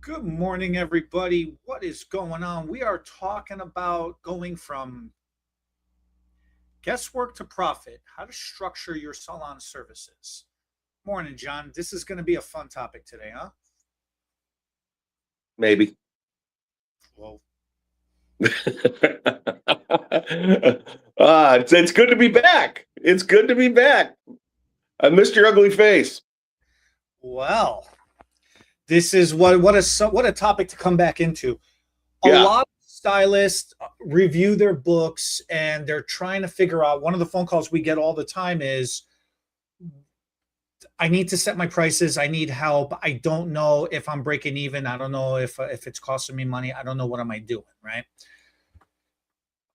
Good morning, everybody. What is going on? We are talking about going from guesswork to profit, how to structure your salon services. Morning, John. This is going to be a fun topic today, huh? Maybe. Well, It's good to be back. It's good to be back. I missed your ugly face. well, this is what a topic to come back into. A Yeah. lot of stylists review their books and they're trying to figure out. One of the phone calls we get all the time is, I need to set my prices. I need help. I don't know if I'm breaking even. I don't know if it's costing me money. I don't know what am I doing, right?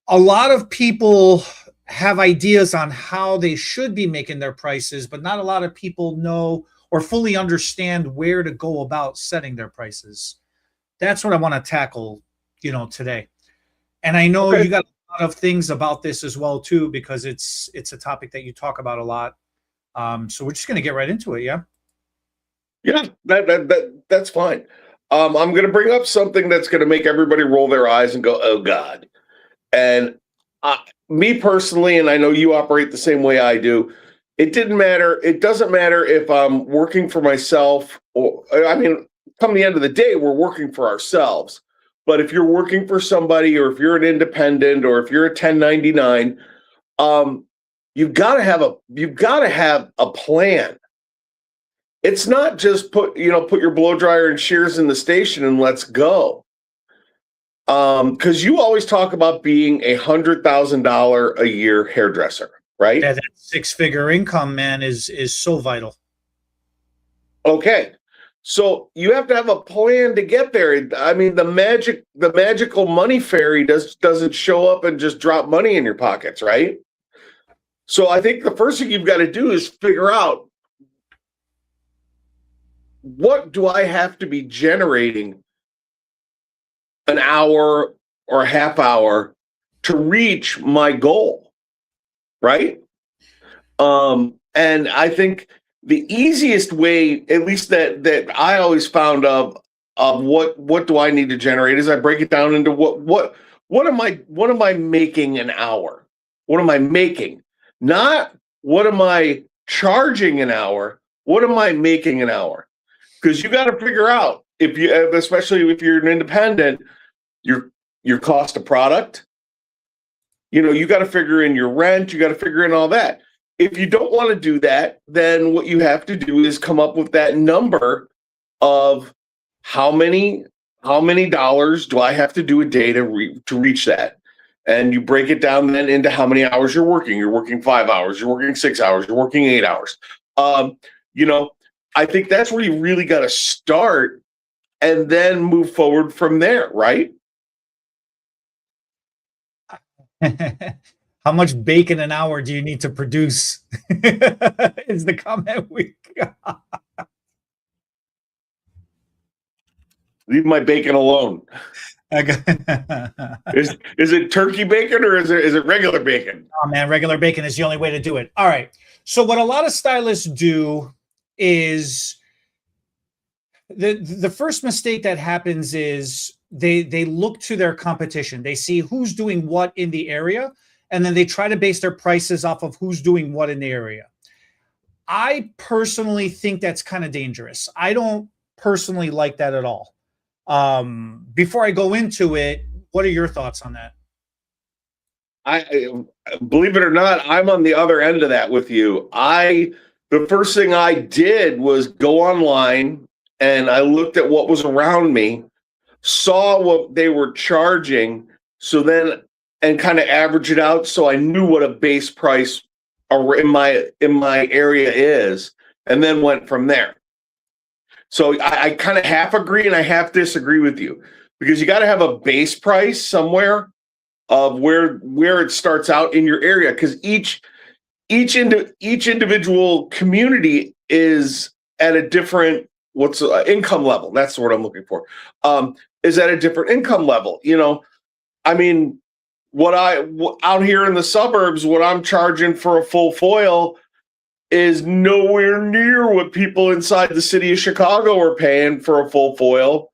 A lot of people have ideas on how they should be making their prices, but not a lot of people know or fully understand where to go about setting their prices. That's what I want to tackle, today. And I know Okay. you got a lot of things about this as well too, because it's a topic that you talk about a lot. So we're just going to get right into it. Yeah. Yeah. That's fine. I'm going to bring up something that's going to make everybody roll their eyes and go, "Oh God." And me personally, and I know you operate the same way I do. It didn't matter. It doesn't matter if I'm working for myself or, I mean, come the end of the day, we're working for ourselves. But if you're working for somebody, or if you're an independent, or if you're a 1099, um, you've got to have a plan. It's not just put your blow dryer and shears in the station and let's go. Because you always talk about being $100,000 a year hairdresser, right? That six-figure income, man, is so vital. Okay. So you have to have a plan to get there. I mean, the magical money fairy doesn't show up and just drop money in your pockets, right? So I think the first thing you've got to do is figure out, what do I have to be generating an hour or a half hour to reach my goal, right? And I think the easiest way, at least that I always found of what do I need to generate, is I break it down into what am I making an hour? What am I making? Not what am I charging an hour? What am I making an hour? Because you got to figure out, especially if you're an independent, your cost of product. You got to figure in your rent. You got to figure in all that. If you don't want to do that, then what you have to do is come up with that number of how many dollars do I have to do a day to reach that. And you break it down then into how many hours you're working. You're working 5 hours. You're working 6 hours. You're working 8 hours. You know, I think that's where you really got to start, and then move forward from there, right? How much bacon an hour do you need to produce? Is the comment we got. Leave my bacon alone. Is it turkey bacon, or is it regular bacon? Oh man, regular bacon is the only way to do it. All right. So what a lot of stylists do is, the first mistake that happens is they look to their competition. They see who's doing what in the area, and then they try to base their prices off of who's doing what in the area. I personally think that's kind of dangerous. I don't personally like that at all. Before I go into it, what are your thoughts on that? I believe it or not, I'm on the other end of that with you. The first thing I did was go online, and I looked at what was around me, saw what they were charging, and kind of average it out, so I knew what a base price in my area is, and then went from there. So I kind of half agree and I half disagree with you, because you got to have a base price somewhere of where it starts out in your area, because each individual community is at a different income level. That's the word I'm looking for. Is at a different income level. I mean, out here in the suburbs, what I'm charging for a full foil is nowhere near what people inside the city of Chicago are paying for a full foil.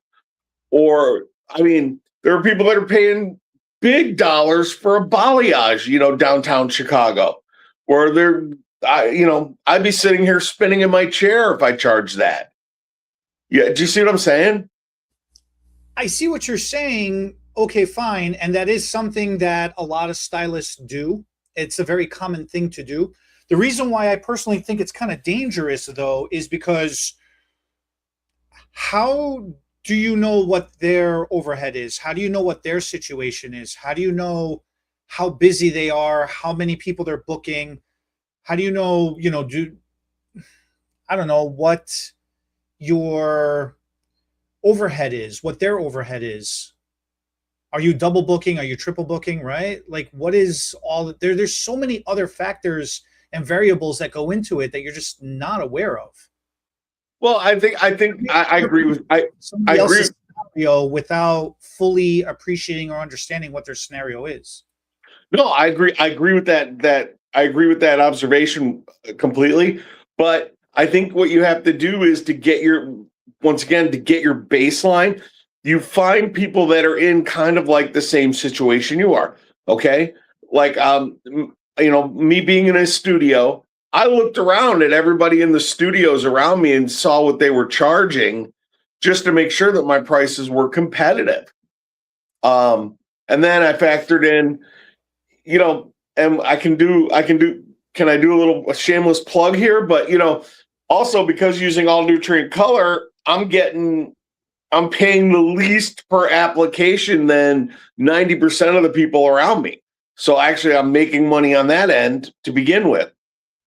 Or, I mean, there are people that are paying big dollars for a balayage, downtown Chicago, where I'd be sitting here spinning in my chair if I charged that. Yeah, do you see what I'm saying? I see what you're saying. Okay, fine. And that is something that a lot of stylists do. It's a very common thing to do. The reason why I personally think it's kind of dangerous, though, is because how do you know what their overhead is? How do you know what their situation is? How do you know how busy they are, how many people they're booking? How do you know, I don't know what your overhead is, what their overhead is. Are you double booking? Are you triple booking? Right? Like, what is all there? There's so many other factors and variables that go into it that you're just not aware of. Well, I agree with somebody else's scenario without fully appreciating or understanding what their scenario is. No, I agree. I agree with that. I agree with that observation completely. But I think what you have to do is to get your baseline. You find people that are in kind of like the same situation you are. Okay, like me being in a studio, I looked around at everybody in the studios around me and saw what they were charging, just to make sure that my prices were competitive. And then I factored in, and can I do a shameless plug here? But also because using all nutrient color, I'm paying the least per application than 90% of the people around me. So actually I'm making money on that end to begin with.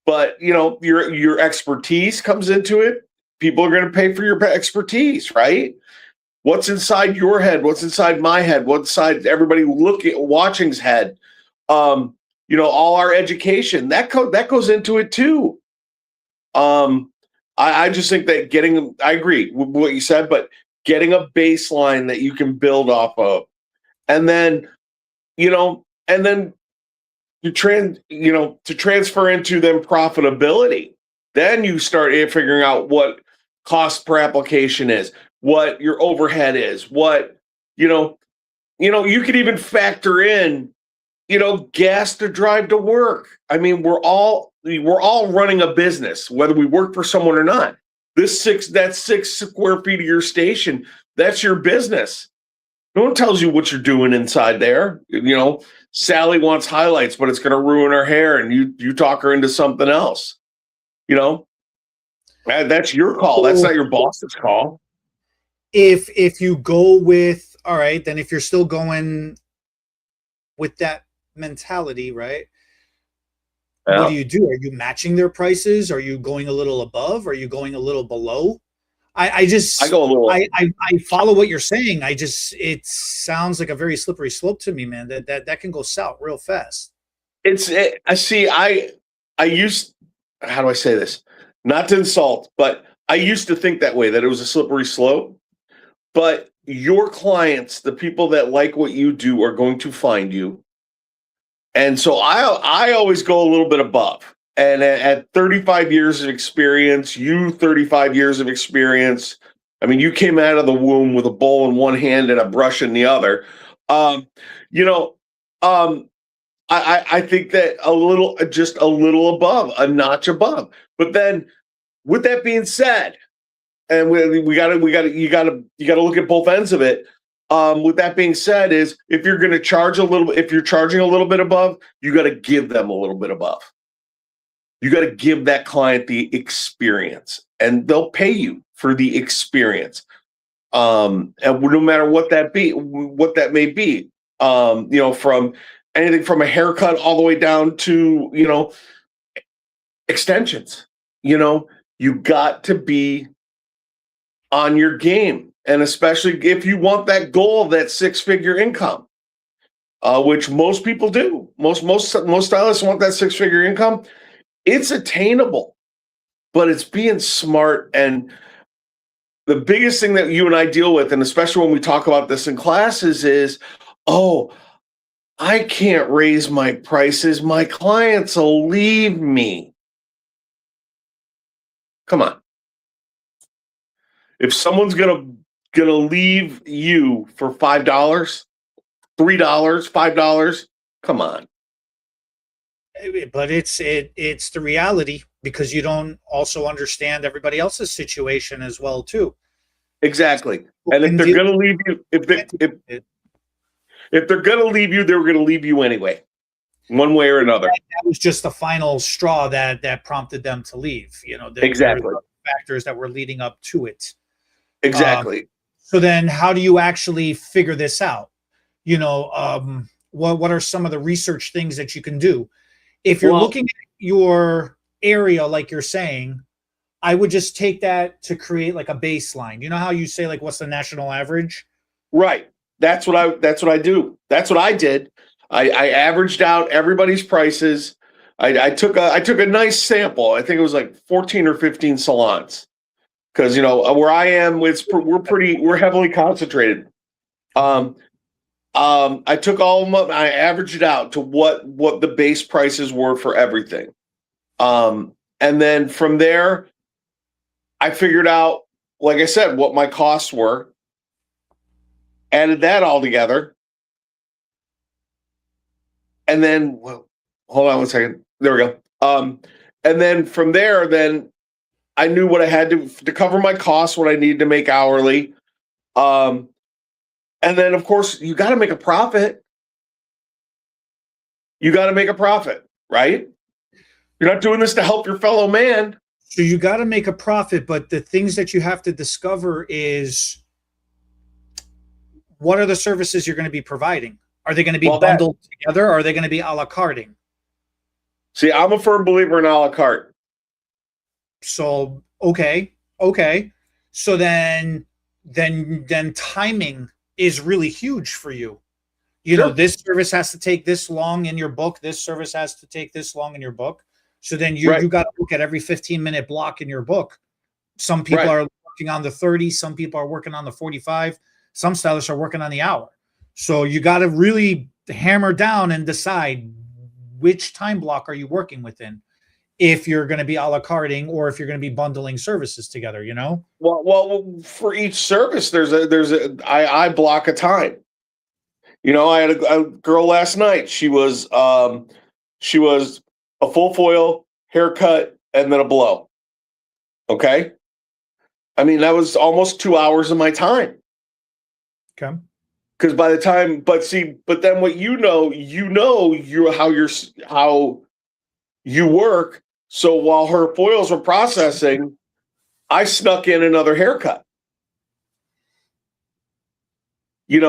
But your expertise comes into it. People are going to pay for your expertise, right? What's inside your head? What's inside my head? What's inside everybody watching's head? All our education that goes into it too. I just think that I agree with what you said, but getting a baseline that you can build off of, and then to transfer into them profitability. Then you start figuring out what cost per application is, what your overhead is, what you could even factor in gas to drive to work. I mean, we're all running a business, whether we work for someone or not. That 6 square feet of your station, that's your business. No one tells you what you're doing inside there. Sally wants highlights, but it's going to ruin her hair, and you talk her into something else. That's your call. That's not your boss's call. If you go with, all right, then if you're still going with that mentality, right? Yeah. What do you do? Are you matching their prices? Are you going a little above? Are you going a little below? I go a little. I follow what you're saying. It sounds like a very slippery slope to me, man. That can go south real fast. I used, how do I say this? Not to insult, but I used to think that way, that it was a slippery slope. But your clients, the people that like what you do, are going to find you. And so I always go a little bit above. And at 35 years of experience, 35 years of experience. I mean, you came out of the womb with a bowl in one hand and a brush in the other. I think that just a little above, a notch above. But then, with that being said, and you got to look at both ends of it. With that being said, is if you're going to charge if you're charging a little bit above, you got to give them a little bit above. You got to give that client the experience, and they'll pay you for the experience. And no matter what that may be, from anything from a haircut all the way down to, extensions, you got to be on your game. And especially if you want that goal of that 6-figure income, which most people do. Most stylists want that 6-figure income. It's attainable, but it's being smart. And the biggest thing that you and I deal with, and especially when we talk about this in classes, is, I can't raise my prices. My clients will leave me. Come on. If someone's going to going to leave you for $5, $3, $5? Come on. But it's the reality, because you don't also understand everybody else's situation as well too. Exactly. And if they're going to leave you, if they're going to leave you, they were going to leave you anyway, one way or another. That was just the final straw that prompted them to leave. Exactly. There were factors that were leading up to it. Exactly. So then, how do you actually figure this out? What are some of the research things that you can do? If you're looking at your area, like you're saying, I would just take that to create like a baseline. You know how you say, like, what's the national average? Right. That's what I do. That's what I did. I averaged out everybody's prices. I took a nice sample. I think it was like 14 or 15 salons, because where I am, we're heavily concentrated. I took all of them, I averaged it out to what the base prices were for everything. And then from there, I figured out, like I said, what my costs were, added that all together. And then, hold on one second. There we go. And then from there, then I knew what I had to cover my costs, what I needed to make hourly. And then, of course, you got to make a profit. You got to make a profit, right? You're not doing this to help your fellow man. So you got to make a profit, but the things that you have to discover is, what are the services you're going to be providing? Are they going to be bundled together? Or are they going to be a la carting? See, I'm a firm believer in a la carte. So, okay. So then timing is really huge for you. This service has to take this long in your book. This service has to take this long in your book. So then you got to look at every 15-minute block in your book. Some people are working on the 30. Some people are working on the 45. Some stylists are working on the hour. So you got to really hammer down and decide which time block are you working within, if you're going to be a la carting or if you're going to be bundling services together, Well, for each service, I block a time. I had a girl last night. She was a full foil, haircut, and then a blow. Okay. I mean, that was almost 2 hours of my time. Okay. Because by the time, but then what how you work. So while her foils were processing, I snuck in another haircut. It's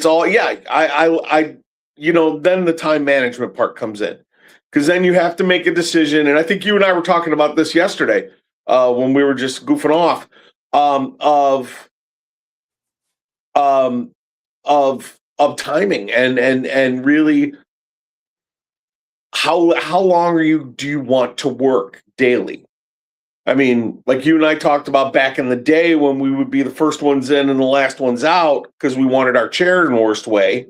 all, then the time management part comes in, because then you have to make a decision. And I think you and I were talking about this yesterday, when we were just goofing off, of timing and really how long do you want to work daily? I mean, like you and I talked about back in the day, when we would be the first ones in and the last ones out, because we wanted our chair in the worst way.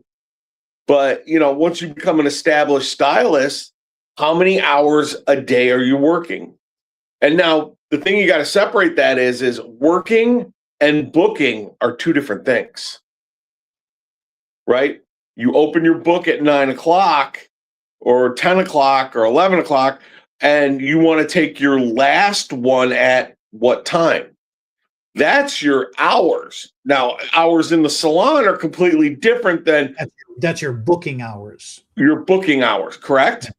But, once you become an established stylist, how many hours a day are you working? And now the thing you got to separate that is working and booking are two different things, right? You open your book at 9 o'clock or 10 o'clock or 11 o'clock, and you want to take your last one at what time? That's your hours. Now, hours in the salon are completely different than... That's your booking hours. Your booking hours, correct?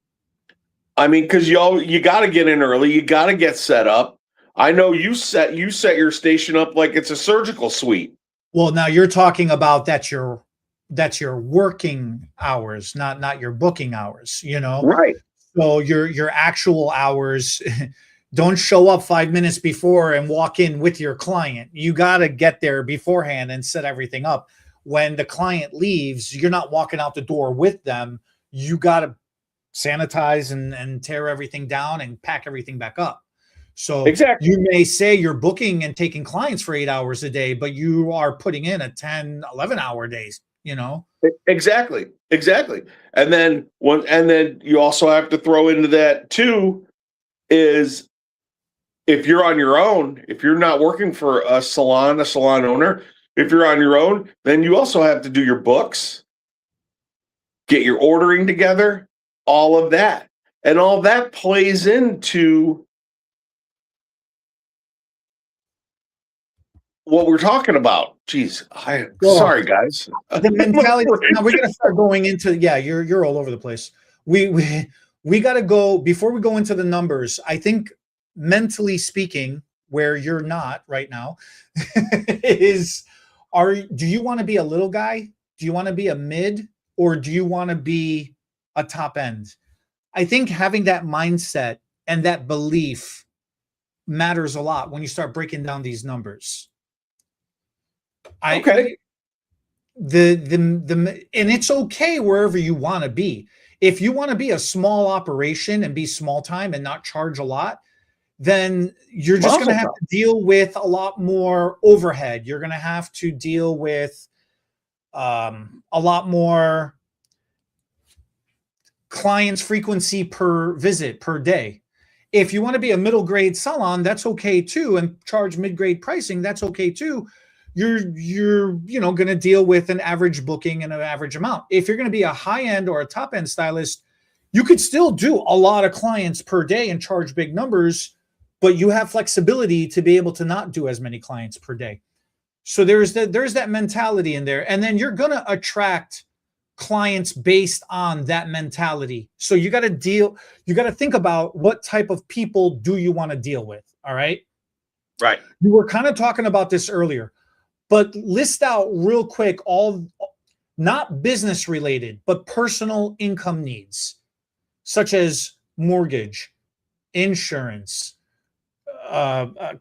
I mean, because you got to get in early. You got to get set up. I know you set your station up like it's a surgical suite. Well, now you're talking about that's your working hours, not your booking hours, Right. So your actual hours, don't show up 5 minutes before and walk in with your client. You got to get there beforehand and set everything up. When the client leaves, you're not walking out the door with them. You got to sanitize and tear everything down and pack everything back up. So exactly. You may say you're booking and taking clients for 8 hours a day, but you are putting in a 10, 11-hour days, Exactly. And then you also have to throw into that too, is if you're on your own, if you're not working for a salon owner, if you're on your own, then you also have to do your books, get your ordering together, all of that. And all that plays into what we're talking about. Jeez, sorry guys. The mentality. Now we're gonna start going into you're all over the place. We got to go before we go into the numbers. I think mentally speaking, where you're not right now, do you want to be a little guy? Do you want to be a mid, or do you want to be a top end? I think having that mindset and that belief matters a lot when you start breaking down these numbers. And it's okay wherever you want to be. If you want to be a small operation and be small time and not charge a lot, then you're just going to have to deal with a lot more overhead. You're going to have to deal with a lot more clients frequency per visit per day. If you want to be a middle grade salon, that's okay too, and charge mid-grade pricing, that's okay too. You're going to deal with an average booking and an average amount. If you're going to be a high end or a top end stylist, you could still do a lot of clients per day and charge big numbers, but you have flexibility to be able to not do as many clients per day. So there's that mentality in there. And then you're going to attract clients based on that mentality. So you got to think about what type of people do you want to deal with. All right. Right. We were kind of talking about this earlier, but list out real quick, all not business related, but personal income needs, such as mortgage, insurance,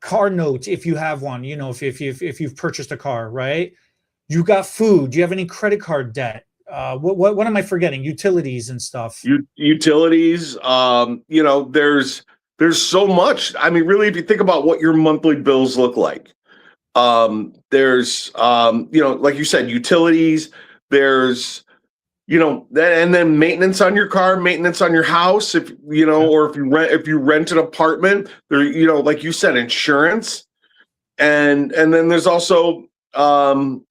car note, if you have one, if you've purchased a car, right? You got food. Do you have any credit card debt? What am I forgetting? Utilities and stuff. Utilities. There's so much. I mean, really, if you think about what your monthly bills look like, there's like you said, utilities. There's and then maintenance on your car, maintenance on your house, or if you rent an apartment, there, like you said, insurance, and then there's also and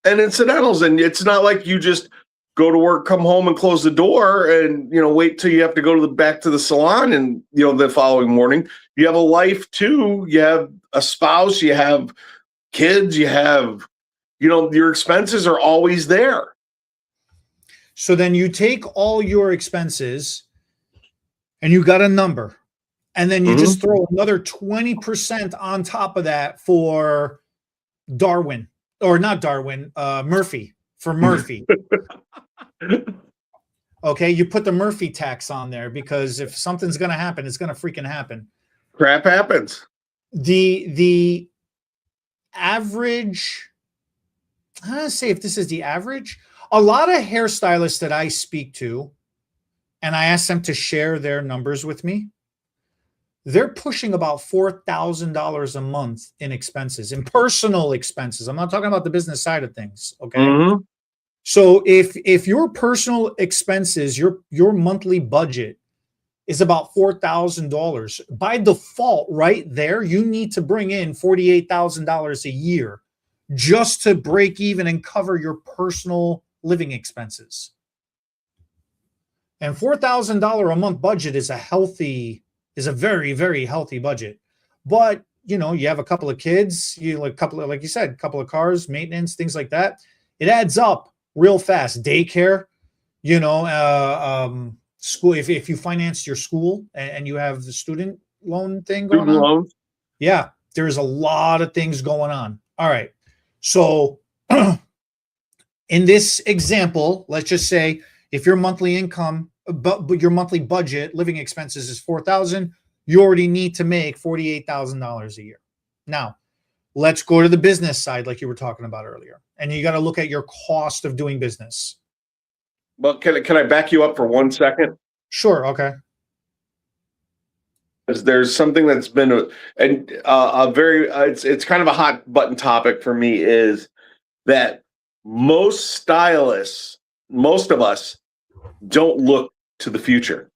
incidentals. And it's not like you just go to work, come home, and close the door, and wait till you have to go back to the salon, and the following morning. You have a life too. You have a spouse. You have kids. You have your expenses are always there. So then you take all your expenses and you got a number, and then you just throw another 20% on top of that for Murphy, for Murphy. Okay. You put the Murphy tax on there because if something's going to happen, it's going to freaking happen. Crap happens. The average, I'm going to say if this is the average, a lot of hairstylists that I speak to, and I ask them to share their numbers with me, they're pushing about $4,000 a month in expenses, in personal expenses. I'm not talking about the business side of things. Okay. So if your personal expenses, your monthly budget is about $4,000, by default, right there, you need to bring in $48,000 a year just to break even and cover your personal living expenses. And $4,000 a month budget is a very, very healthy budget. But you have a couple of kids, like you said, a couple of cars, maintenance, things like that. It adds up real fast. Daycare, school. If you finance your school and you have the student loan thing going on, yeah, there's a lot of things going on. All right, so in this example, let's just say if your monthly income, but your monthly budget, living expenses is $4,000, you already need to make $48,000 a year. Now, let's go to the business side, like you were talking about earlier, and you got to look at your cost of doing business. Well, can I back you up for 1 second? Sure. Okay. There's something that's been a very it's kind of a hot button topic for me, is that most of us don't look to the future.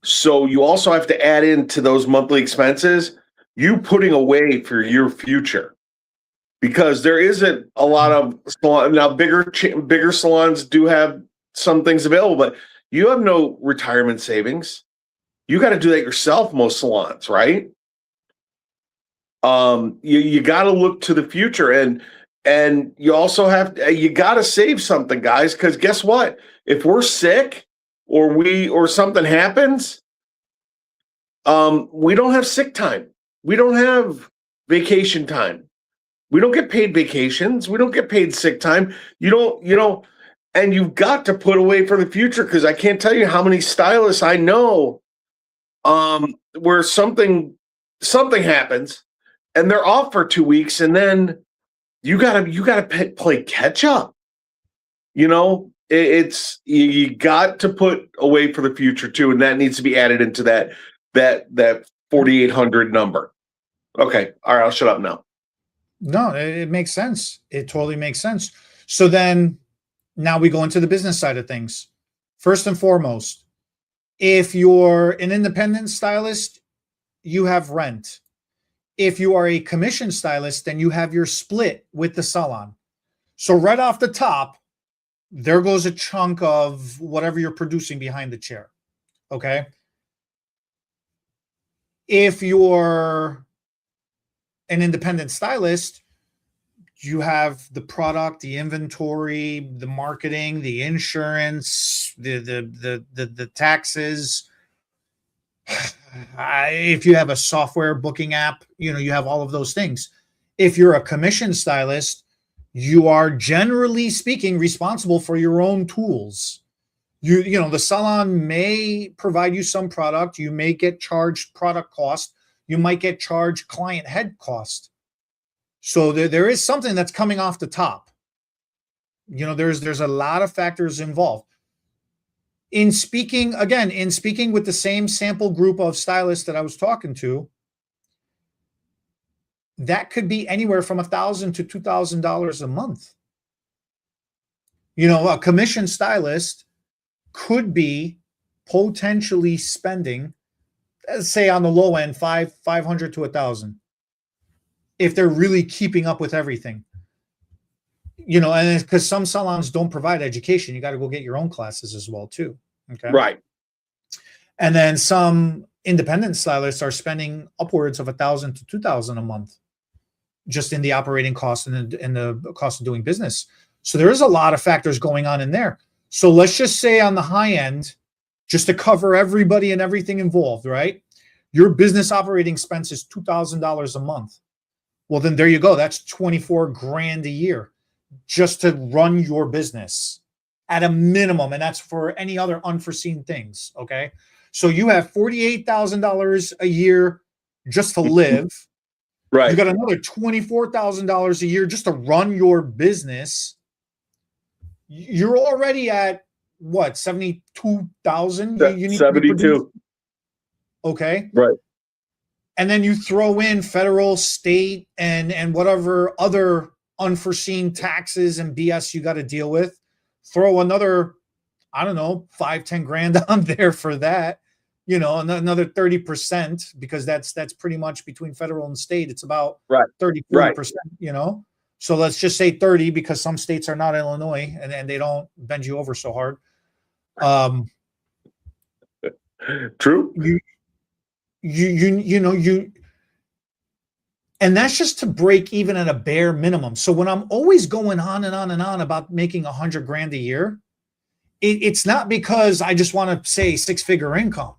So you also have to add into those monthly expenses, you putting away for your future. Because there isn't a lot of salon now. Bigger salons do have some things available, but you have no retirement savings. You got to do that yourself. Most salons, right? You got to look to the future, and you also you got to save something, guys. Because guess what? If we're sick or something happens, we don't have sick time. We don't have vacation time. We don't get paid vacations. We don't get paid sick time. You don't, and you've got to put away for the future, because I can't tell you how many stylists I know where something happens and they're off for 2 weeks, and then you gotta play catch up. It's you got to put away for the future too, and that needs to be added into that 4,800 number. Okay, all right, I'll shut up now. No, it makes sense. It totally makes sense. So then now we go into the business side of things. First and foremost, if you're an independent stylist, you have rent. If you are a commission stylist, then you have your split with the salon. So right off the top, there goes a chunk of whatever you're producing behind the chair. Okay. If you're an independent stylist, you have the product, the inventory, the marketing, the insurance, the taxes. If you have a software booking app, you have all of those things. If you're a commission stylist, you are generally speaking responsible for your own tools. The salon may provide you some product. You may get charged product cost. You might get charged client head cost. So there is something that's coming off the top. There's a lot of factors involved. In speaking with the same sample group of stylists that I was talking to, that could be anywhere from $1,000 to $2,000 a month. A commission stylist could be potentially spending, let's say on the low end, $500 to $1,000, if they're really keeping up with everything. And because some salons don't provide education, you got to go get your own classes as well too. Okay. Right. And then some independent stylists are spending upwards of $1,000 to $2,000 a month, just in the operating cost and the cost of doing business. So there is a lot of factors going on in there. So let's just say on the high end, just to cover everybody and everything involved, right? Your business operating expense is $2,000 a month. Well, then there you go. That's $24,000 a year just to run your business at a minimum. And that's for any other unforeseen things. Okay. So you have $48,000 a year just to live. Right. You got another $24,000 a year just to run your business. You're already at what, 72,000? You need 72. Okay. Right. And then you throw in federal, state, and whatever other unforeseen taxes and BS you got to deal with. Throw another, I don't know, $5-10,000 on there for that. Another 30%, because that's pretty much between federal and state. It's about 30-40%. So let's just say 30, because some states are not Illinois and they don't bend you over so hard. True. And that's just to break even at a bare minimum. So when I'm always going on and on and on about making $100,000 a year, it's not because I just want to say 6-figure income.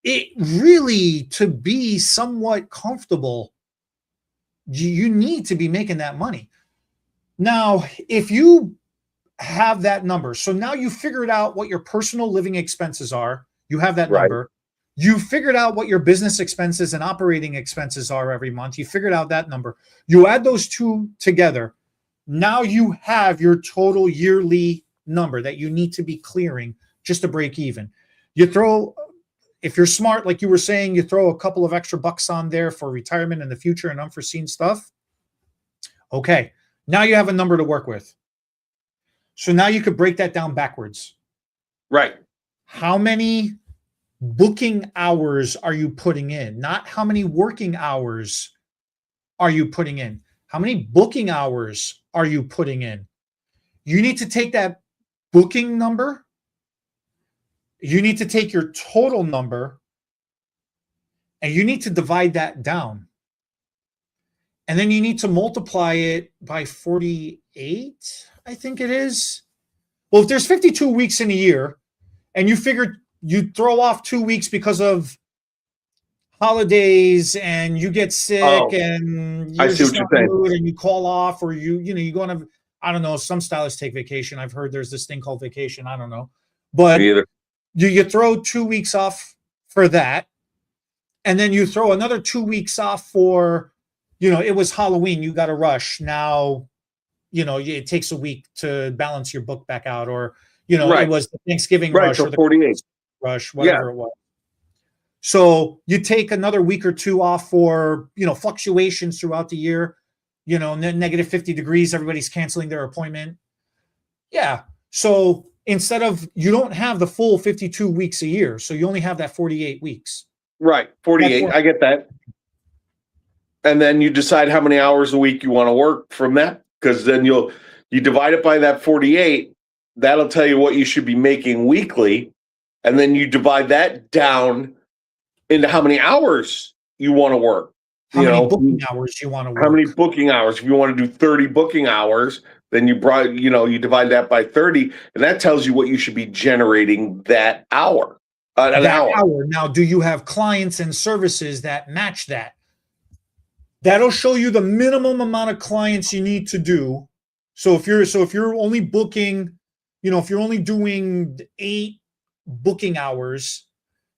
It really, to be somewhat comfortable, you need to be making that money. Now, if you have that number, so now you figured out what your personal living expenses are. You have that number. You figured out what your business expenses and operating expenses are every month. You figured out that number. You add those two together. Now you have your total yearly number that you need to be clearing just to break even. You throw, if you're smart, like you were saying, you throw a couple of extra bucks on there for retirement in the future and unforeseen stuff. Okay. Now you have a number to work with. So now you could break that down backwards. Right. How many booking hours are you putting in? Not how many working hours are you putting in? How many booking hours are you putting in? You need to take that booking number. You need to take your total number and you need to divide that down. And then you need to multiply it by 48, I think it is. Well, if there's 52 weeks in a year and you figure you throw off 2 weeks because of holidays and you get sick and I you're see just what not you're in the saying. mood and you call off, or you go on a, I don't know, some stylists take vacation. I've heard there's this thing called vacation. I don't know. But Me either. you throw 2 weeks off for that. And then you throw another 2 weeks off for, it was Halloween. You got to rush. Now, it takes a week to balance your book back out, or, Right. it was the Thanksgiving Right, rush so or the 48. rush, whatever it was. So you take another week or two off for, fluctuations throughout the year, negative 50 degrees, everybody's canceling their appointment. Yeah. So instead of, you don't have the full 52 weeks a year. So you only have that 48 weeks. Right. 48. I get that. And then you decide how many hours a week you want to work from that, because then you divide it by that 48. That'll tell you what you should be making weekly. And then you divide that down into how many hours you want to work. How many booking hours you want to work. How many booking hours? If you want to do 30 booking hours, then you divide that by 30, and that tells you what you should be generating that hour. An hour. Now, do you have clients and services that match that? That'll show you the minimum amount of clients you need to do. So if you're only booking, if you're only doing 8 booking hours,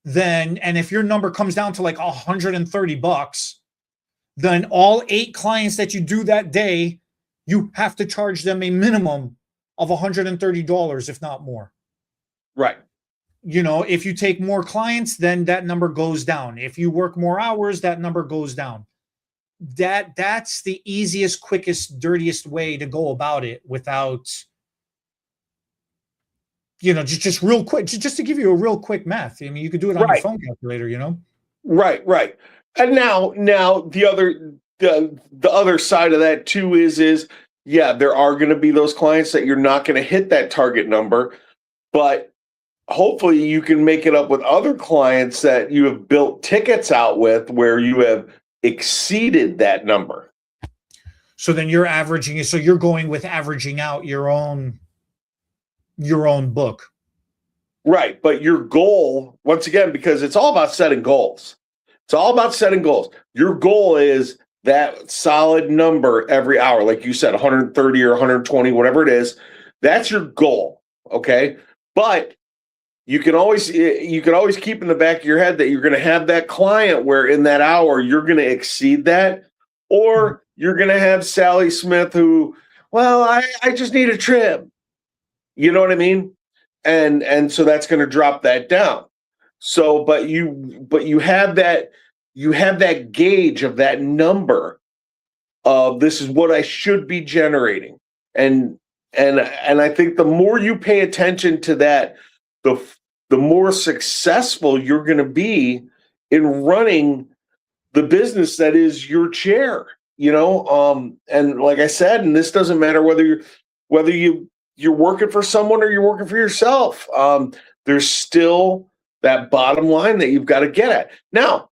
then, and if your number comes down to like $130, then all 8 clients that you do that day, you have to charge them a minimum of $130, if not more. Right. If you take more clients, then that number goes down. If you work more hours, that number goes down. That's the easiest, quickest, dirtiest way to go about it without, just real quick, just to give you a real quick math. I mean, you could do it on your phone calculator, Right. And now the other side of that too is there are going to be those clients that you're not going to hit that target number, but hopefully you can make it up with other clients that you have built tickets out with where you have exceeded that number. So then you're averaging, so you're going with averaging out your own book. Right. But your goal, once again, because it's all about setting goals. It's all about setting goals. Your goal is that solid number every hour. Like you said, 130 or 120, whatever it is, that's your goal. Okay. But you can always keep in the back of your head that you're going to have that client where in that hour you're going to exceed that, or you're going to have Sally Smith who, well, I just need a trim. You know what I mean? And so that's going to drop that down. So, but you have that gauge of that number of this is what I should be generating. And I think the more you pay attention to that, the more successful you're going to be in running the business that is your chair, and like I said, and this doesn't matter whether you're working for someone or you're working for yourself. There's still that bottom line that you've got to get at. Now,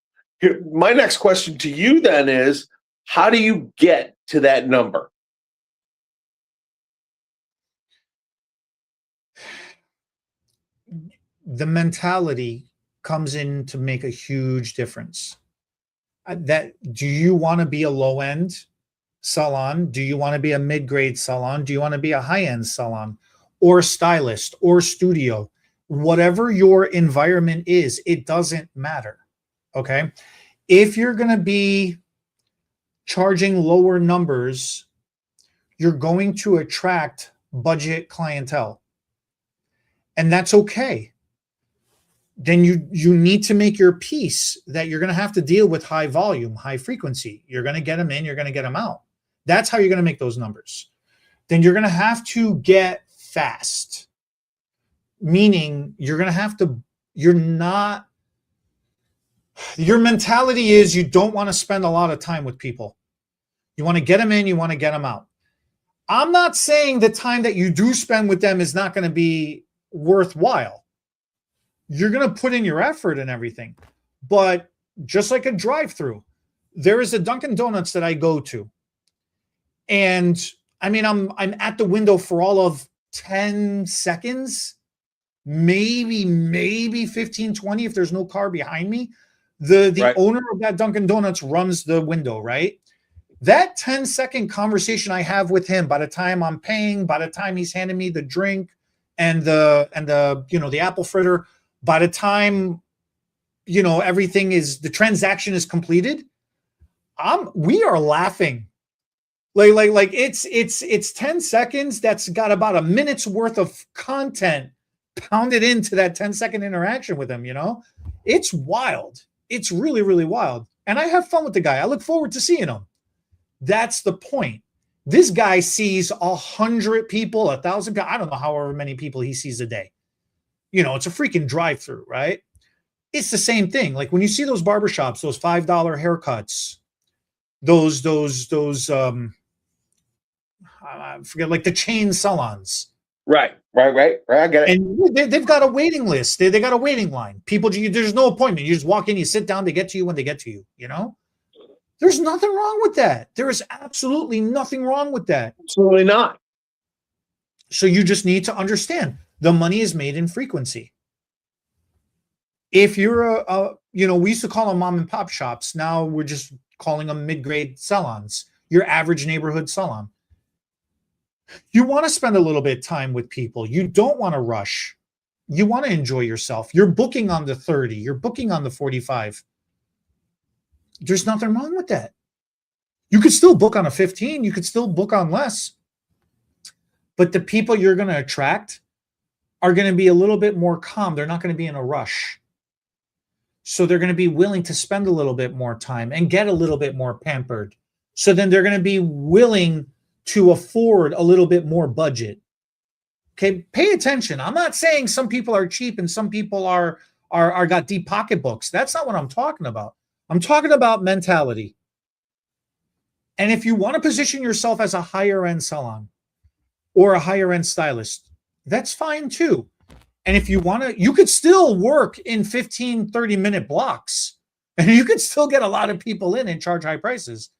my next question to you then is, how do you get to that number? The mentality comes in to make a huge difference. Do you want to be a low-end salon? Do you want to be a mid-grade salon? Do you want to be a high-end salon or stylist or studio? Whatever your environment is, it doesn't matter. Okay. If you're going to be charging lower numbers, you're going to attract budget clientele. And that's okay. Then you need to make your peace that you're going to have to deal with high volume, high frequency. You're going to get them in, you're going to get them out. That's how you're going to make those numbers. Then you're going to have to get fast, meaning you're not Your mentality is you don't want to spend a lot of time with people. You want to get them in, you want to get them out. I'm not saying the time that you do spend with them is not going to be worthwhile. You're going to put in your effort and everything. But just like a drive-through, there is a Dunkin' Donuts that I go to. And I mean, I'm at the window for all of 10 seconds, maybe 15, 20 if there's no car behind me. The Right. owner of that Dunkin' Donuts runs the window, right? That 10-second conversation I have with him, by the time I'm paying, by the time he's handing me the drink and the apple fritter, by the time everything is, the transaction is completed, we are laughing. Like it's 10 seconds that's got about a minute's worth of content pounded into that 10-second interaction with him. It's wild. It's really, really wild. And I have fun with the guy. I look forward to seeing him. That's the point. This guy sees 100 people, 1,000 people. I don't know however many people he sees a day. It's a freaking drive-through, right? It's the same thing. Like when you see those barbershops, those $5 haircuts, those I forget, like the chain salons. Right. I get it. And they've got a waiting list. They got a waiting line. People, there's no appointment. You just walk in, you sit down, they get to you when they get to you, There's nothing wrong with that. There is absolutely nothing wrong with that. Absolutely not. So you just need to understand the money is made in frequency. If you're we used to call them mom and pop shops. Now we're just calling them mid-grade salons, your average neighborhood salon. You want to spend a little bit of time with people. You don't want to rush. You want to enjoy yourself. You're booking on the 30. You're booking on the 45. There's nothing wrong with that. You could still book on a 15. You could still book on less. But the people you're going to attract are going to be a little bit more calm. They're not going to be in a rush. So they're going to be willing to spend a little bit more time and get a little bit more pampered. So then they're going to be willing to afford a little bit more budget. Okay, pay attention. I'm not saying some people are cheap and some people are got deep pocketbooks. That's not what I'm talking about. I'm talking about mentality. And if you want to position yourself as a higher end salon or a higher end stylist, that's fine too. And if you want to, you could still work in 15, 30-minute blocks and you could still get a lot of people in and charge high prices.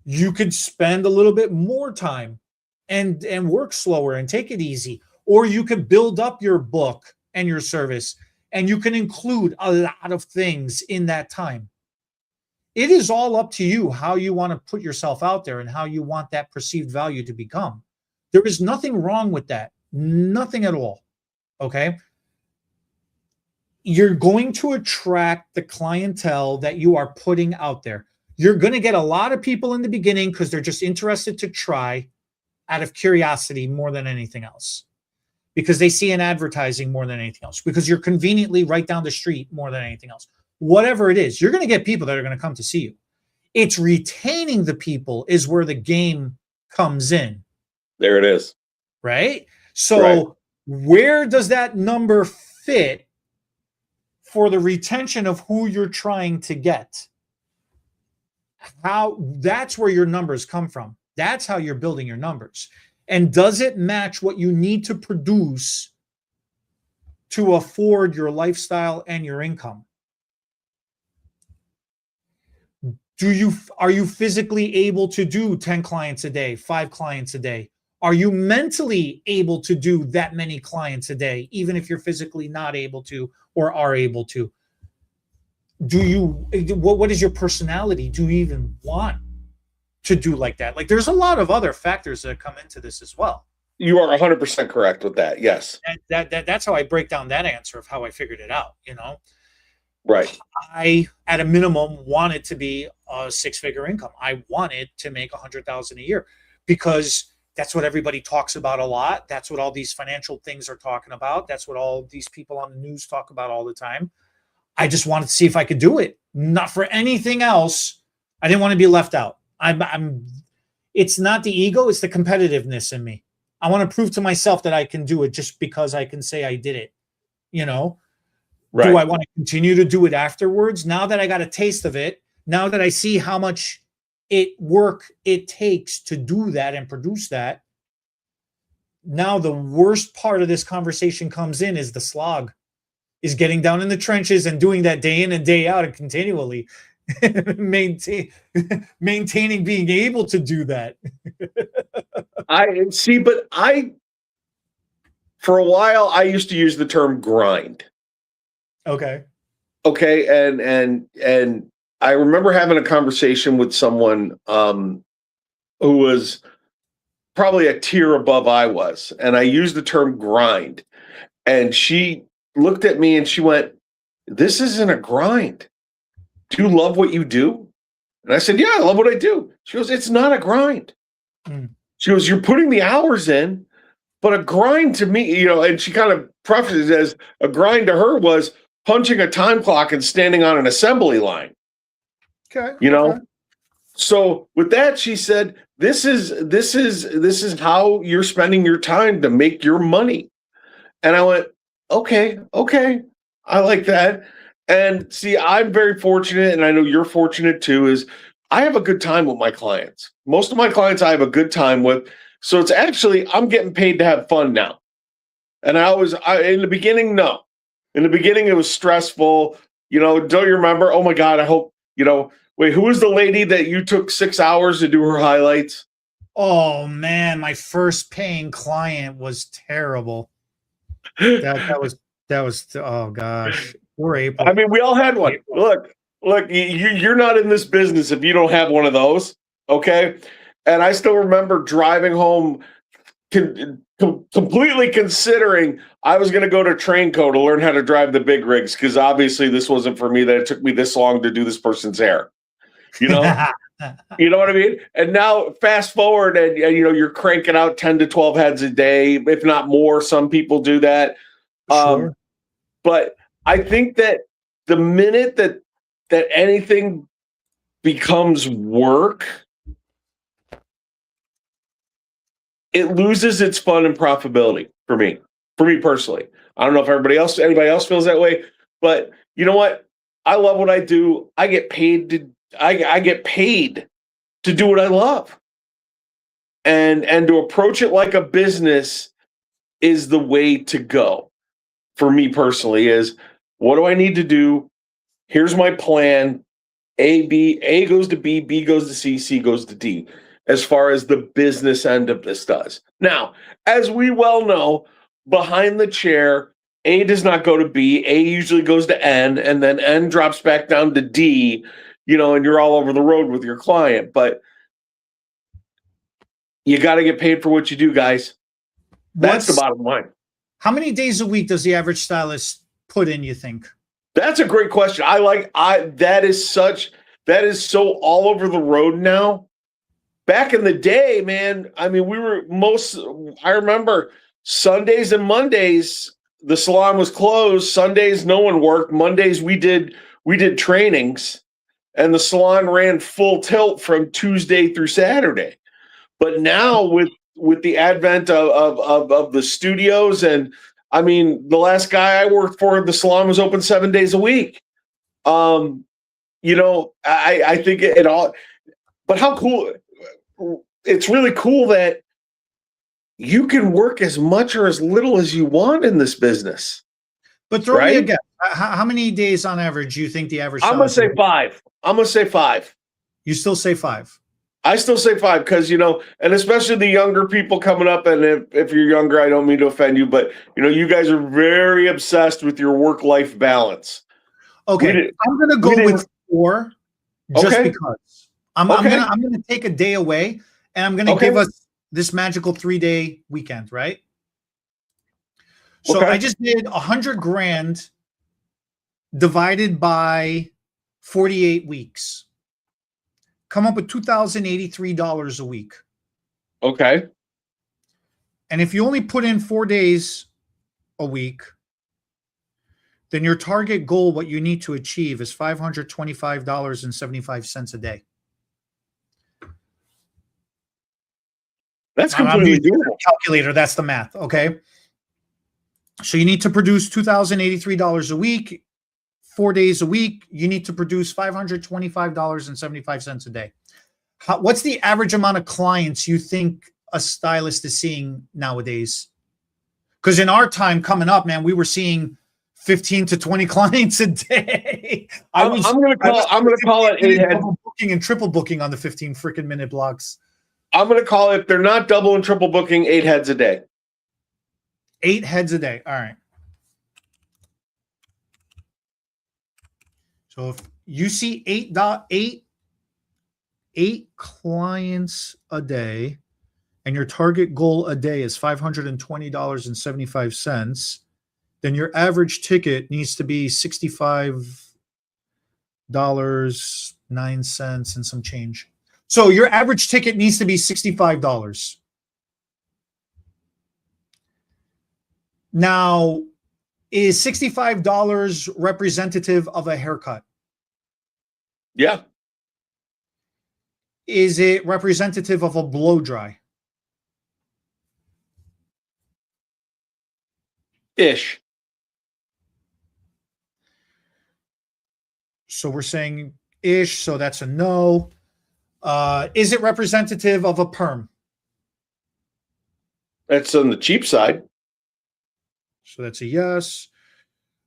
You could spend a little bit more time and work slower and take it easy. Or you could build up your book and your service and you can include a lot of things in that time. It is all up to you how you want to put yourself out there and how you want that perceived value to become. There is nothing wrong with that. Nothing at all. Okay? You're going to attract the clientele that you are putting out there. You're going to get a lot of people in the beginning because they're just interested to try out of curiosity more than anything else. Because they see an advertising more than anything else. Because you're conveniently right down the street more than anything else. Whatever it is, you're going to get people that are going to come to see you. It's retaining the people is where the game comes in. There it is. Right? So where does that number fit for the retention of who you're trying to get? That's where your numbers come from. That's how you're building your numbers. And does it match what you need to produce to afford your lifestyle and your income? Are you physically able to do 10 clients a day, 5 clients a day? Are you mentally able to do that many clients a day, even if you're physically not able to or are able to? What is your personality? Do you even want to do like that? Like there's a lot of other factors that come into this as well. You are 100% correct with that. Yes. That's how I break down that answer of how I figured it out, Right. I, at a minimum, want it to be a 6-figure income. I wanted to make $100,000 a year because that's what everybody talks about a lot. That's what all these financial things are talking about. That's what all these people on the news talk about all the time. I just wanted to see if I could do it. Not for anything else. I didn't want to be left out. It's not the ego, it's the competitiveness in me. I want to prove to myself that I can do it just because I can say I did it. Right. Do I want to continue to do it afterwards? Now that I got a taste of it, now that I see how much work it takes to do that and produce that, now the worst part of this conversation comes in is the slog, is getting down in the trenches and doing that day in and day out and continually maintaining being able to do that. I see, but for a while, I used to use the term grind. Okay. And I remember having a conversation with someone who was probably a tier above I was, and I used the term grind, and she looked at me and she went, "This isn't a grind. Do you love what you do?" And I said, "Yeah, I love what I do." She goes, "It's not a grind." She goes, "You're putting the hours in, but a grind to me," and she kind of prefaced it as a grind to her was punching a time clock and standing on an assembly line. Okay. Okay. So with that, she said, this is how you're spending your time to make your money. And I went, okay, I like that. And see, I'm very fortunate, and I know you're fortunate too, is I have a good time with my clients. Most of my clients I have a good time with. So it's actually, I'm getting paid to have fun now. And in the beginning, no. In the beginning, it was stressful. Don't you remember? Oh my God, I hope, wait, who was the lady that you took 6 hours to do her highlights? Oh man, my first paying client was terrible. That was oh gosh. Poor April. I mean, we all had one. Look, you're not in this business if you don't have one of those. Okay. And I still remember driving home completely considering I was going to go to Trainco to learn how to drive the big rigs, because obviously this wasn't for me, that it took me this long to do this person's hair. You know what I mean? And now fast forward and you're cranking out 10 to 12 heads a day, if not more. Some people do that. Sure. But I think that the minute that anything becomes work, it loses its fun and profitability for me personally. I don't know if anybody else feels that way, but you know what? I love what I do. I get paid to do what I love. And to approach it like a business is the way to go for me personally. Is what do I need to do? Here's my plan. A goes to B, B goes to C, C goes to D, as far as the business end of this does. Now, as we well know, behind the chair, A does not go to B. A usually goes to N, and then N drops back down to D, and you're all over the road with your client. But you got to get paid for what you do, guys. That's the bottom line. How many days a week does the average stylist put in, you think? That's a great question. That is so all over the road now. Back in the day, man, I mean, I remember Sundays and Mondays, the salon was closed. Sundays, no one worked. Mondays, we did trainings, and the salon ran full tilt from Tuesday through Saturday. But now with the advent of the studios, and I mean, the last guy I worked for, the salon was open 7 days a week. I think it all, but how cool. It's really cool that you can work as much or as little as you want in this business. But throw me a guess. How many days on average do you think the average? I'm going to say 5. I'm going to say 5. You still say 5? I still say 5 because, and especially the younger people coming up. And if you're younger, I don't mean to offend you, but, you guys are very obsessed with your work-life balance. Okay. I'm going to go with 4 just because. I'm going to take a day away, and I'm going to give us this magical 3-day weekend, right? So I just did $100,000 divided by 48 weeks. Come up with $2,083 a week. Okay. And if you only put in 4 days a week, then your target goal, what you need to achieve, is $525.75 a day. That's completely doable. Calculator. That's the math. Okay. So you need to produce $2,083 a week, 4 days a week. You need to produce $525.75 a day. What's the average amount of clients you think a stylist is seeing nowadays? Because in our time coming up, man, we were seeing 15 to 20 clients a day. I'm going to call it double booking and triple booking on the 15 freaking minute blocks. I'm going to call it, if they're not double and triple booking, 8 heads a day. 8 heads a day. All right. So if you see 8 clients a day, and your target goal a day is $520.75, then your average ticket needs to be $65.09 and some change. So your average ticket needs to be $65. Now, is $65 representative of a haircut? Yeah. Is it representative of a blow dry? Ish. So we're saying ish, so that's a no. Is it representative of a perm? That's on the cheap side. So that's a yes.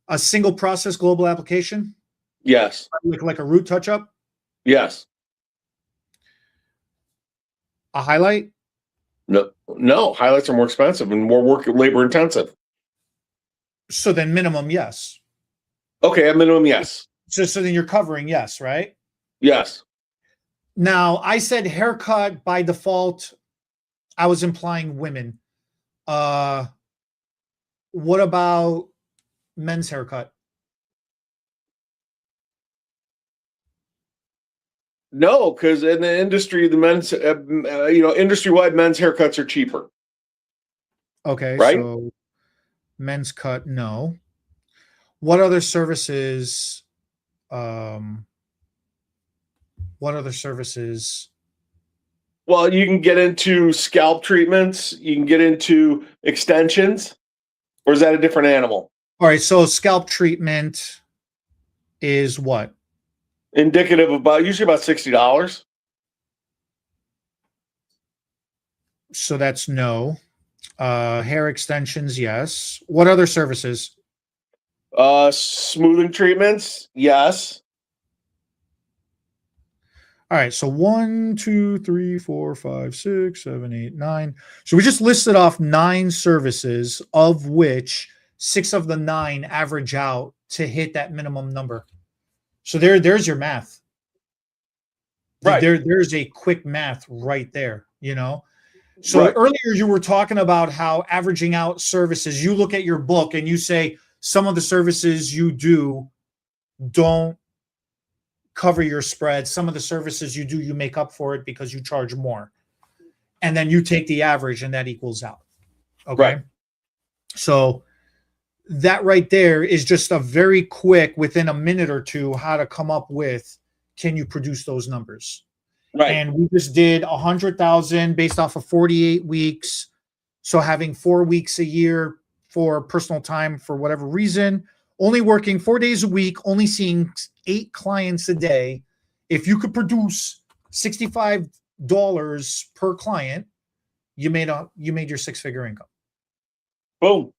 A single process global application? Yes. Like a root touch-up? Yes. A highlight? No. Highlights are more expensive and more work labor intensive. So then minimum, yes. Okay, at minimum, yes. So then you're covering yes, right? Yes. Now, I said haircut by default. I was implying women. What about men's haircut? No, because in the industry, the men's, industry-wide men's haircuts are cheaper. Okay, right? So men's cut, no. What other services? What other services? Well, you can get into scalp treatments. You can get into extensions. Or is that a different animal? All right, so scalp treatment is what? Indicative of usually about $60. So that's no. Hair extensions, yes. What other services? Smoothing treatments, yes. All right, so 1, 2, 3, 4, 5, 6, 7, 8, 9. So we just listed off 9 services, of which 6 of the 9 average out to hit that minimum number. So there's your math. Right. There's a quick math right there, So right. Earlier you were talking about how averaging out services, you look at your book and you say some of the services you do don't cover your spread. Some of the services you do, you make up for it because you charge more. And then you take the average and that equals out. Okay. Right. So that right there is just a very quick, within a minute or two, how to come up with, can you produce those numbers? Right. And we just did 100,000 based off of 48 weeks. So having 4 weeks a year for personal time for whatever reason, only working 4 days a week, only seeing 8 clients a day. If you could produce $65 per client, you made your 6-figure income. Boom.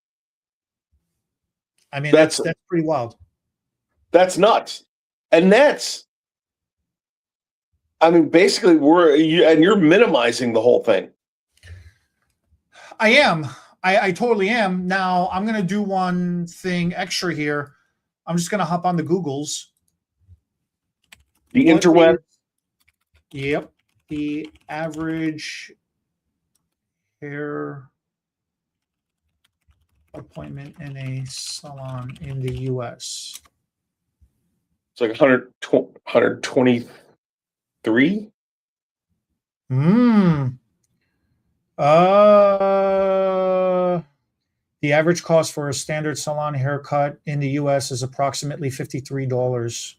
I mean, that's pretty wild. That's nuts. And basically you're minimizing the whole thing. I am. I totally am. Now I'm going to do one thing extra here. I'm just going to hop on the Googles. The interweb. Yep. The average hair appointment in a salon in the U.S. It's like 123. The average cost for a standard salon haircut in the U.S. is approximately $53.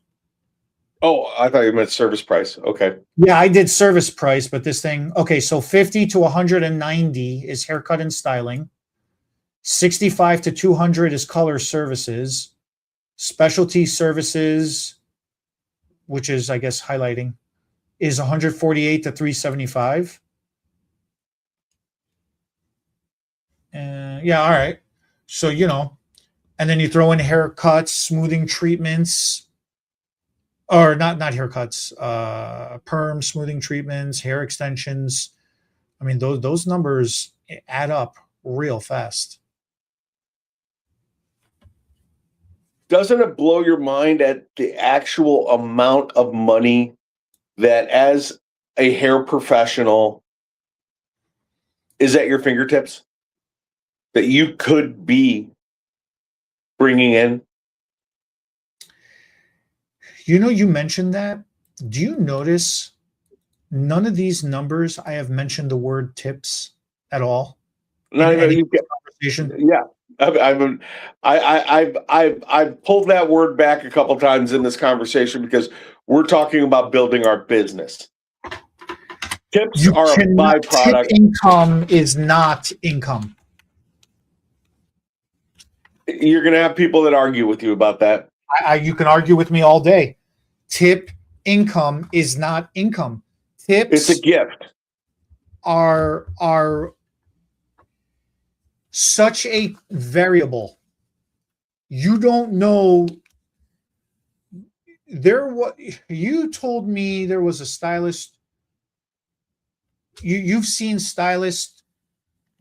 Oh, I thought you meant service price. Okay. Yeah, I did service price, but this thing, okay, so 50 to 190 is haircut and styling. 65 to 200 is color services. Specialty services, which is, I guess, highlighting, is 148 to 375. Yeah, all right. So, and then you throw in haircuts, smoothing treatments, or not haircuts, perm, smoothing treatments, hair extensions. I mean, those numbers add up real fast. Doesn't it blow your mind at the actual amount of money that, as a hair professional, is at your fingertips that you could be bringing in? You mentioned that. Do you notice none of these numbers I have mentioned the word tips at all? Not in any even conversation? Yeah, I've pulled that word back a couple times in this conversation because we're talking about building our business. Tips are a byproduct. Tip income is not income. You're going to have people that argue with you about that. You can argue with me all day. Tip income is not income. Tips, it's a gift. Are such a variable. You don't know. You told me there was a stylist. You've seen stylists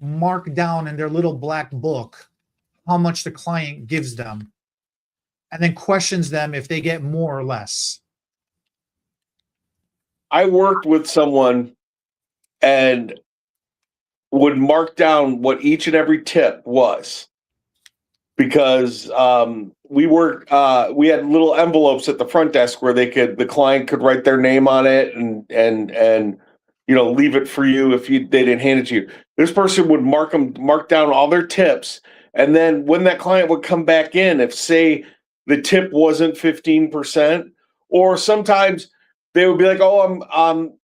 mark down in their little black book how much the client gives them, and then questions them if they get more or less. I worked with someone and would mark down what each and every tip was, because we had little envelopes at the front desk where the client could write their name on it and leave it for you if they didn't hand it to you. This person would mark down all their tips, and then when that client would come back in, if say the tip wasn't 15%, or sometimes they would be like, "Oh, I'm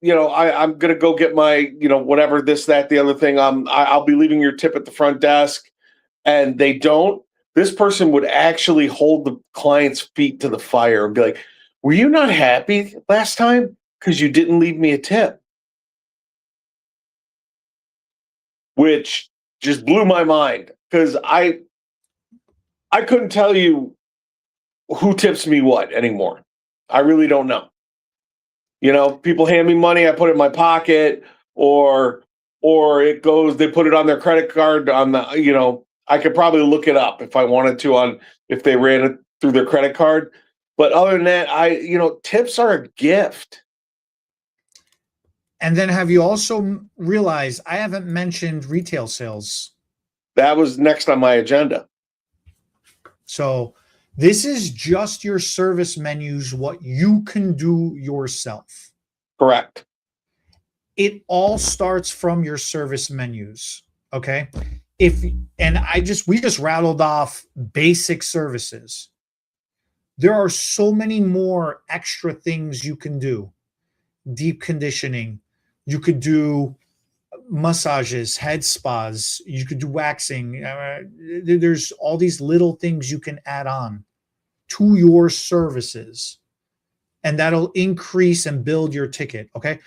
gonna go get my whatever, this, that, the other thing. I'll be leaving your tip at the front desk," and they don't. This person would actually hold the client's feet to the fire and be like, "Were you not happy last time because you didn't leave me a tip?" Which just blew my mind, because I couldn't tell you who tips me what anymore. I really don't know. People hand me money, I put it in my pocket, or they put it on their credit card on the, I could probably look it up if I wanted to on if they ran it through their credit card. But other than that, tips are a gift. And then have you also realized I haven't mentioned retail sales? That was next on my agenda. So this is just your service menus, what you can do yourself. Correct. It all starts from your service menus. Okay. We just rattled off basic services. There are so many more extra things you can do. Deep conditioning. You could do massages, head spas. You could do waxing. There's all these little things you can add on to your services, and that'll increase and build your ticket. Okay.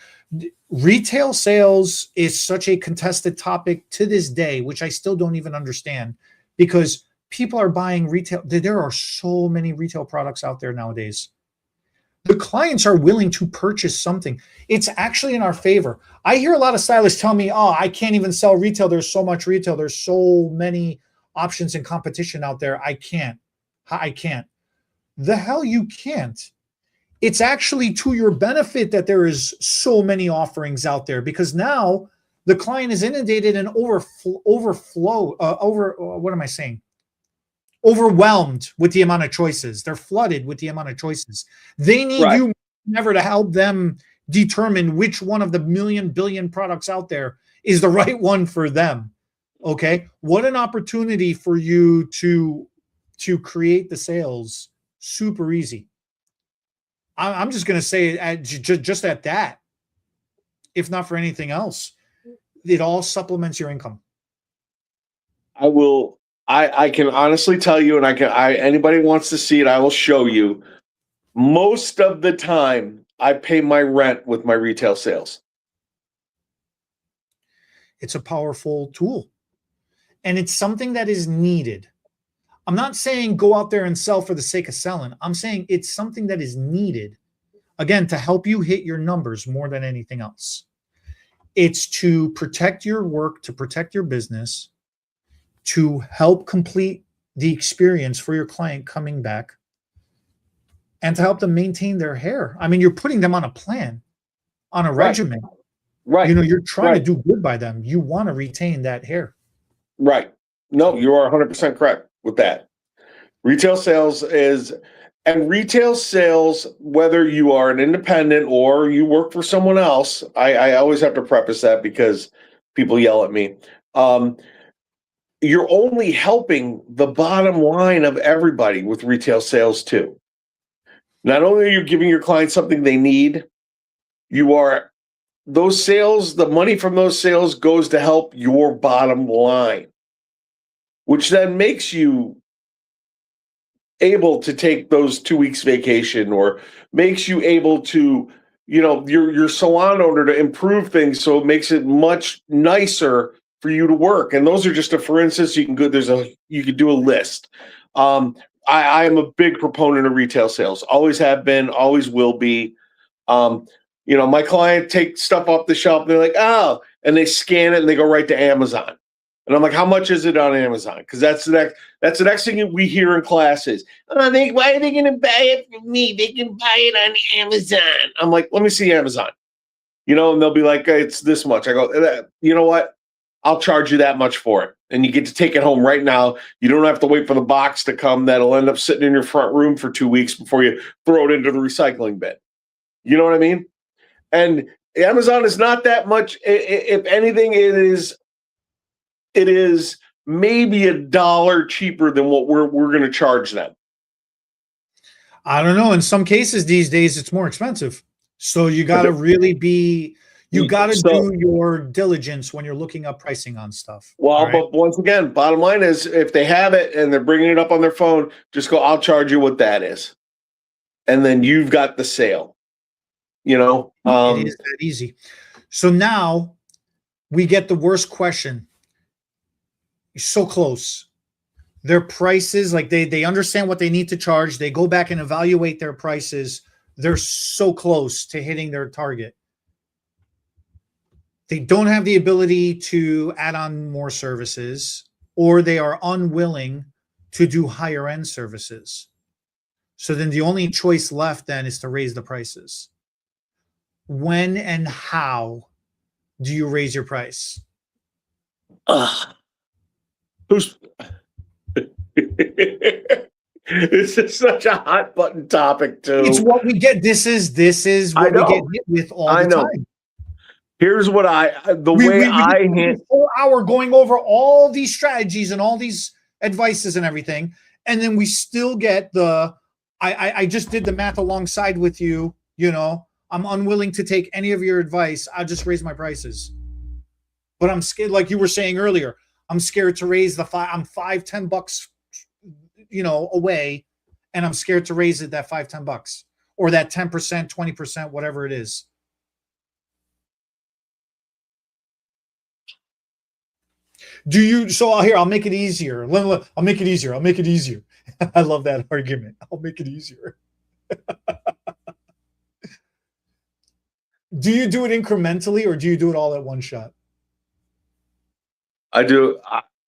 Retail sales is such a contested topic to this day, which I still don't even understand, because people are buying retail. There are so many retail products out there nowadays. The clients are willing to purchase something. It's actually in our favor. I hear a lot of stylists tell me, "Oh, I can't even sell retail. There's so much retail. There's so many options and competition out there. I can't." The hell you can't. It's actually to your benefit that there is so many offerings out there, because now the client is inundated and overwhelmed with the amount of choices. They're flooded with the amount of choices. They need you never to help them determine which one of the billion products out there is the right one for them. Okay. What an opportunity for you to create the sales super easy. I'm just going to say just at that, if not for anything else, it all supplements your income. I will I can honestly tell you, and anybody wants to see it, I will show you. Most of the time, I pay my rent with my retail sales. It's a powerful tool, and it's something that is needed. I'm not saying go out there and sell for the sake of selling. I'm saying it's something that is needed, again, to help you hit your numbers more than anything else. It's to protect your work, to protect your business, to help complete the experience for your client coming back, and to help them maintain their hair. I mean, you're putting them on a plan, on a regimen. Right. You're trying to do good by them. You want to retain that hair. Right. No, you are 100% correct with that. Retail sales, whether you are an independent or you work for someone else, I always have to preface that because people yell at me. You're only helping the bottom line of everybody with retail sales too. Not only are you giving your clients something they need, those sales, the money from those sales goes to help your bottom line, which then makes you able to take those 2 weeks vacation, or makes you able to, your salon owner to improve things. So it makes it much nicer for you to work. And those are just for instance, you can do a list. I am a big proponent of retail sales. Always have been, always will be. My client takes stuff off the shelf and they're like, oh, and they scan it and they go right to Amazon. And I'm like, how much is it on Amazon? Because that's the next thing we hear in classes. Why are they going to buy it from me? They can buy it on Amazon. I'm like, let me see Amazon. And they'll be like, it's this much. I go, you know what? I'll charge you that much for it. And you get to take it home right now. You don't have to wait for the box to come that'll end up sitting in your front room for 2 weeks before you throw it into the recycling bin. You know what I mean? And Amazon is not that much. If anything, it is maybe $1 cheaper than what we're going to charge them. I don't know. In some cases these days, it's more expensive. So you got to really do your diligence when you're looking up pricing on stuff. Well, but once again, bottom line is if they have it and they're bringing it up on their phone, just go, I'll charge you what that is. And then you've got the sale. It is that easy. So now we get the worst question. You're so close. Their prices, like they understand what they need to charge. They go back and evaluate their prices. They're so close to hitting their target. They don't have the ability to add on more services, or they are unwilling to do higher end services. So then the only choice left then is to raise the prices. When and how do you raise your price? This is such a hot button topic too. It's what we get. This is what we get hit with all the time. Here's what we a whole hour going over all these strategies and all these advices and everything, and then we still get I just did the math alongside with you. I'm unwilling to take any of your advice. I'll just raise my prices. But I'm scared, like you were saying earlier, I'm scared to raise I'm $5-10, away. And I'm scared to raise it that $5-10 or that 10%, 20%, whatever it is. I'll make it easier. I'll make it easier. I love that argument. I'll make it easier. Do you do it incrementally or do you do it all at one shot?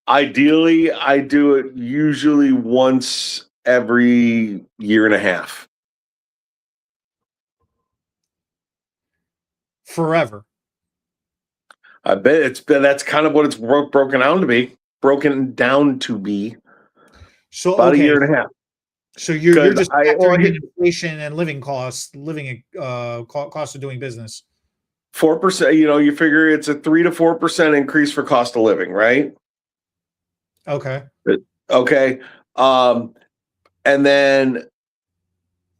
Ideally, I do it usually once every year and a half. Forever. I bet that's kind of what it's broken down to be. So about a year and a half. So you're just factoring in inflation and cost of doing business. 4%. You figure it's a 3 to 4% increase for cost of living, right? Okay. Okay. And then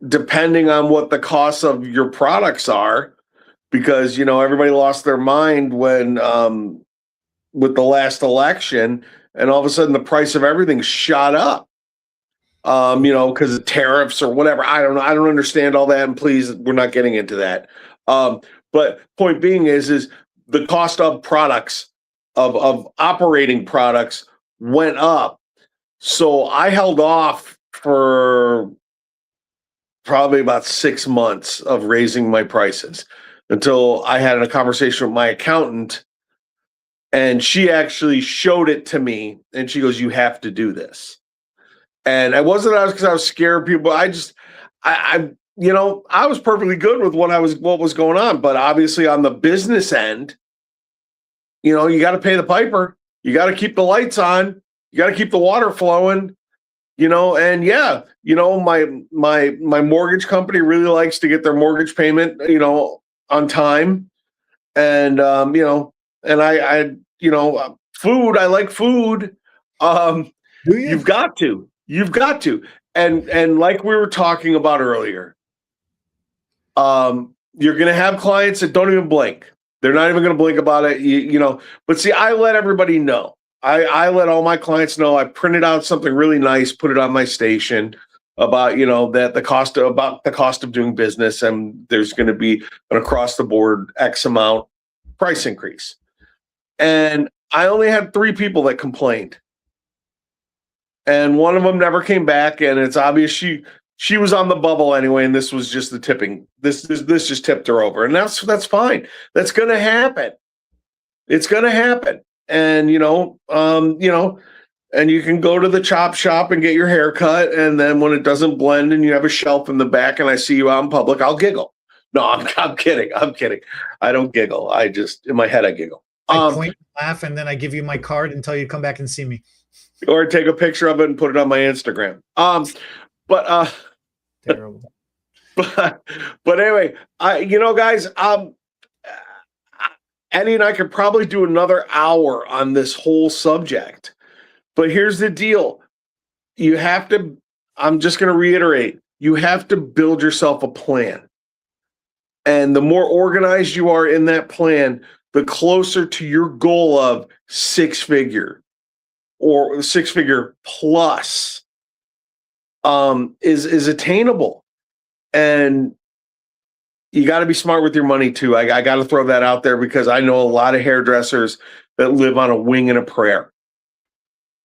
depending on what the costs of your products are, because everybody lost their mind when with the last election, and all of a sudden the price of everything shot up. Because of tariffs or whatever. I don't know. I don't understand all that. And please, we're not getting into that. But point being is the cost of products, of operating products went up. So I held off for probably about 6 months of raising my prices until I had a conversation with my accountant, and she actually showed it to me, and she goes, "You have to do this." And it wasn't because I was scared of people. I was perfectly good with what was going on. But obviously on the business end, you got to pay the piper. You got to keep the lights on. You got to keep the water flowing, and my mortgage company really likes to get their mortgage payment, on time. And, food, I like food. You've got to. You've got to. And like we were talking about earlier, you're going to have clients that don't even blink. They're not even going to blink about it, But see, I let everybody know. I let all my clients know. I printed out something really nice, put it on my station about, that the cost of doing business, and there's going to be an across the board X amount price increase. And I only had 3 people that complained. And one of them never came back, and it's obvious she was on the bubble anyway, and this was just the tipping. This just tipped her over, and that's fine. That's going to happen. It's going to happen, and and you can go to the chop shop and get your hair cut, and then when it doesn't blend and you have a shelf in the back, and I see you out in public, I'll giggle. No, I'm kidding. I don't giggle. I just in my head I giggle. I point, laugh, and then I give you my card and tell you to come back and see me. Or take a picture of it and put it on my Instagram. Terrible. But anyway, guys, Eddie and I could probably do another hour on this whole subject. But here's the deal. You have to, I'm just going to reiterate, you have to build yourself a plan. And the more organized you are in that plan, the closer to your goal of 6-figure. Or 6-figure plus is attainable. And you got to be smart with your money too. I got to throw that out there because I know a lot of hairdressers that live on a wing and a prayer.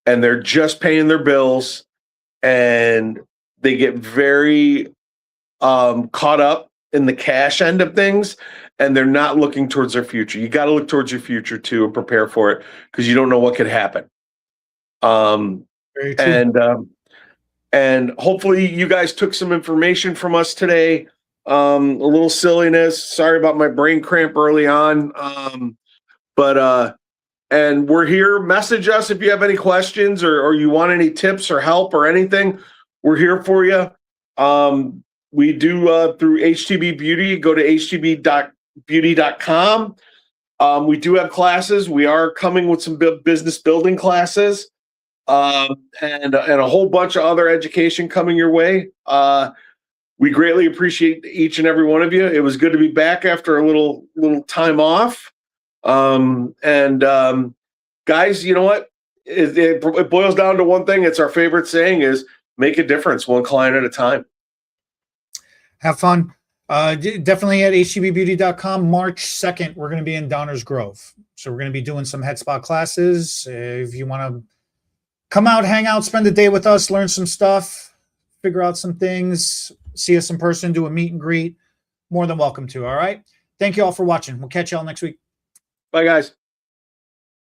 And they're just paying their bills, and they get very caught up in the cash end of things, and they're not looking towards their future. You got to look towards your future too and prepare for it, because you don't know what could happen. And hopefully you guys took some information from us today. A little silliness. Sorry about my brain cramp early on. And we're here. Message us if you have any questions or you want any tips or help or anything. We're here for you. We do through HTB Beauty. Go to htb.beauty.com. We do have classes. We are coming with some business building classes. And a whole bunch of other education coming your way. We greatly appreciate each and every one of you. It was good to be back after a little time off. Guys, you know what? It boils down to one thing. It's our favorite saying is make a difference one client at a time. Have fun. Definitely at htbbeauty.com. March 2nd, we're going to be in Downers Grove. So we're going to be doing some head spa classes. If you want to come out, hang out, spend the day with us, learn some stuff, figure out some things, see us in person, do a meet and greet, more than welcome to. All right. Thank you all for watching. We'll catch you all next week. Bye, guys.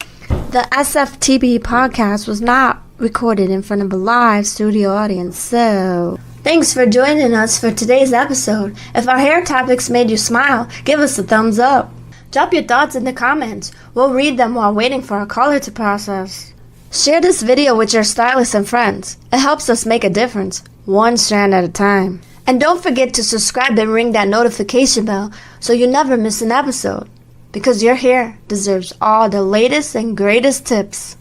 The SFTB podcast was not recorded in front of a live studio audience, so thanks for joining us for today's episode. If our hair topics made you smile, give us a thumbs up. Drop your thoughts in the comments. We'll read them while waiting for our caller to process. Share this video with your stylists and friends. It helps us make a difference, one strand at a time. And don't forget to subscribe and ring that notification bell so you never miss an episode. Because your hair deserves all the latest and greatest tips.